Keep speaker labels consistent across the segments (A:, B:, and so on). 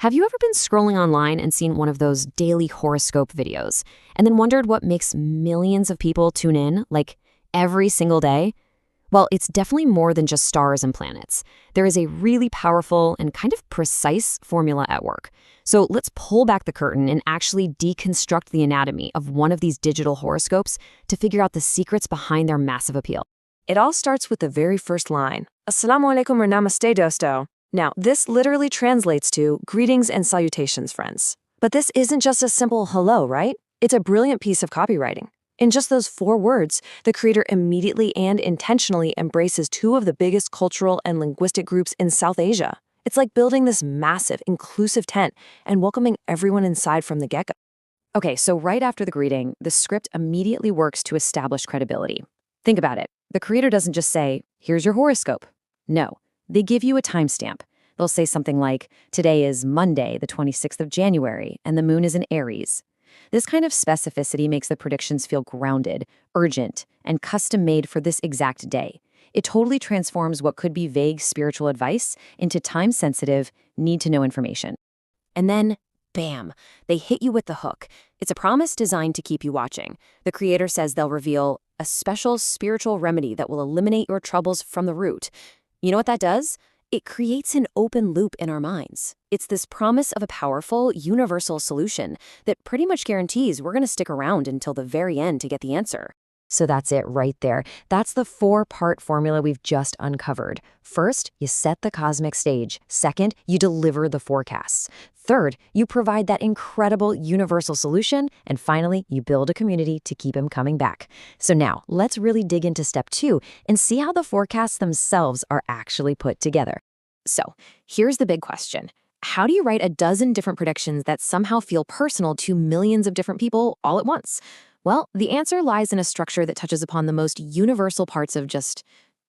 A: Have you ever been scrolling online and seen one of those daily horoscope videos and then wondered what makes millions of people tune in, like every single day? Well, it's definitely more than just stars and planets. There is a really powerful and kind of precise formula at work. So let's pull back the curtain and actually deconstruct the anatomy of one of these digital horoscopes to figure out the secrets behind their massive appeal.
B: It all starts with the very first line, Assalamu alaikum or Namaste dosto. Now, this literally translates to greetings and salutations, friends. But this isn't just a simple hello, right? It's a brilliant piece of copywriting. In just those 4 words, the creator immediately and intentionally embraces 2 of the biggest cultural and linguistic groups in South Asia. It's like building this massive, inclusive tent and welcoming everyone inside from the get-go. Okay, so right after the greeting, the script immediately works to establish credibility. Think about it. The creator doesn't just say, here's your horoscope. No, they give you a timestamp. They'll say something like, today is Monday, the 26th of January, and the moon is in Aries. This kind of specificity makes the predictions feel grounded, urgent, and custom-made for this exact day. It totally transforms what could be vague spiritual advice into time-sensitive, need-to-know information. And then, bam, they hit you with the hook. It's a promise designed to keep you watching. The creator says they'll reveal a special spiritual remedy that will eliminate your troubles from the root. You know what that does? It creates an open loop in our minds. It's this promise of a powerful, universal solution that pretty much guarantees we're going to stick around until the very end to get the answer. So that's it right there. That's the 4-part formula we've just uncovered. First, you set the cosmic stage. Second, you deliver the forecasts. Third, you provide that incredible universal solution. And finally, you build a community to keep them coming back. So now, let's really dig into step 2 and see how the forecasts themselves are actually put together. So, here's the big question. How do you write a dozen different predictions that somehow feel personal to millions of different people all at once? Well, the answer lies in a structure that touches upon the most universal parts of just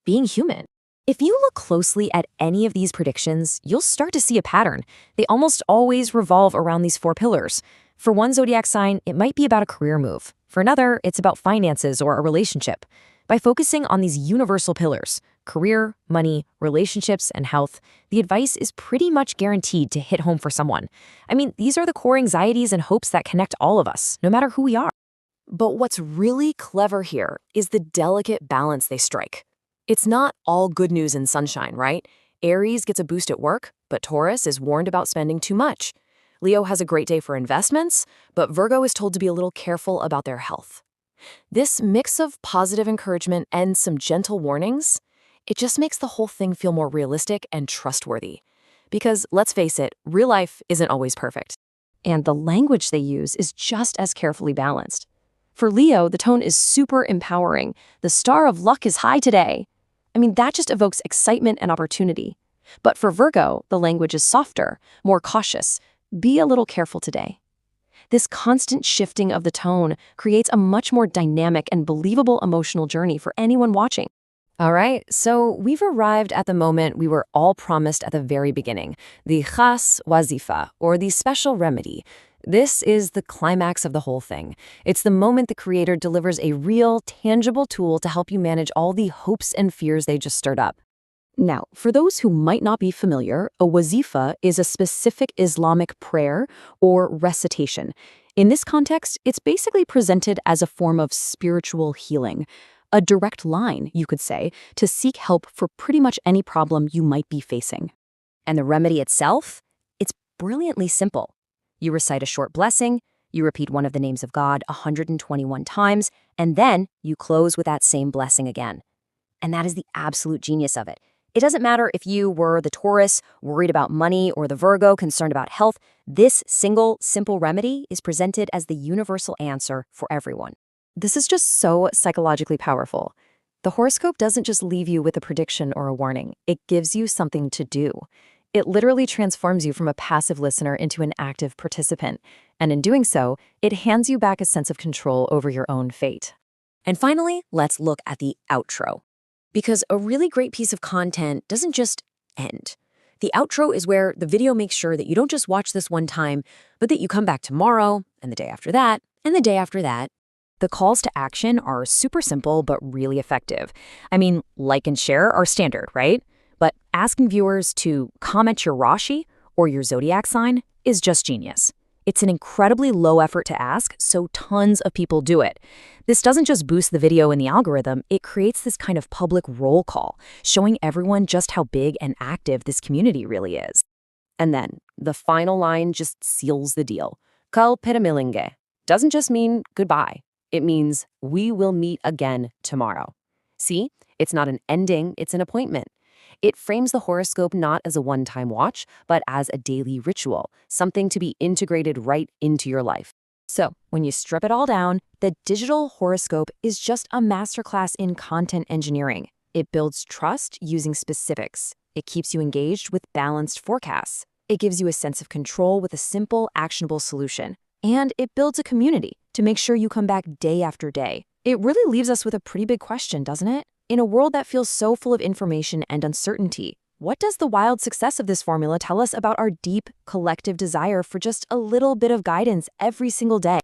B: being human. If you look closely at any of these predictions, you'll start to see a pattern. They almost always revolve around these 4 pillars. For one zodiac sign, it might be about a career move. For another, it's about finances or a relationship. By focusing on these universal pillars, career, money, relationships, and health, the advice is pretty much guaranteed to hit home for someone. I mean, these are the core anxieties and hopes that connect all of us, no matter who we are. But what's really clever here is the delicate balance they strike. It's not all good news and sunshine, right? Aries gets a boost at work, but Taurus is warned about spending too much. Leo has a great day for investments, but Virgo is told to be a little careful about their health. This mix of positive encouragement and some gentle warnings, it just makes the whole thing feel more realistic and trustworthy. Because, let's face it, real life isn't always perfect. And the language they use is just as carefully balanced. For Leo, the tone is super empowering. The star of luck is high today. I mean, that just evokes excitement and opportunity. But for Virgo, the language is softer, more cautious. Be a little careful today. This constant shifting of the tone creates a much more dynamic and believable emotional journey for anyone watching. All right, so we've arrived at the moment we were all promised at the very beginning, the Monday Wazifa, or the special remedy. This is the climax of the whole thing. It's the moment the creator delivers a real, tangible tool to help you manage all the hopes and fears they just stirred up. Now, for those who might not be familiar, a wazifa is a specific Islamic prayer or recitation. In this context, it's basically presented as a form of spiritual healing, a direct line, you could say, to seek help for pretty much any problem you might be facing. And the remedy itself? It's brilliantly simple. You recite a short blessing, you repeat one of the names of God 121 times, and then you close with that same blessing again. And that is the absolute genius of it. It doesn't matter if you were the Taurus, worried about money, or the Virgo, concerned about health. This single, simple remedy is presented as the universal answer for everyone. This is just so psychologically powerful. The horoscope doesn't just leave you with a prediction or a warning. It gives you something to do. It literally transforms you from a passive listener into an active participant. And in doing so, it hands you back a sense of control over your own fate. And finally, let's look at the outro. Because a really great piece of content doesn't just end. The outro is where the video makes sure that you don't just watch this one time, but that you come back tomorrow, and the day after that, and the day after that. The calls to action are super simple but really effective. I mean, like and share are standard, right? But asking viewers to comment your Rashi
A: or your zodiac sign is just genius. It's an incredibly low effort to ask, so tons of people do it. This doesn't just boost the video in the algorithm, it creates this kind of public roll call, showing everyone just how big and active this community really is.
B: And then, the final line just seals the deal. Kal Piramilinge doesn't just mean goodbye. It means we will meet again tomorrow. See, it's not an ending, it's an appointment. It frames the horoscope not as a one-time watch, but as a daily ritual, something to be integrated right into your life. So, when you strip it all down, the digital horoscope is just a masterclass in content engineering. It builds trust using specifics. It keeps you engaged with balanced forecasts. It gives you a sense of control with a simple, actionable solution. And it builds a community to make sure you come back day after day. It really leaves us with a pretty big question, doesn't it? In a world that feels so full of information and uncertainty, what does the wild success of this formula tell us about our deep, collective desire for just a little bit of guidance every single day?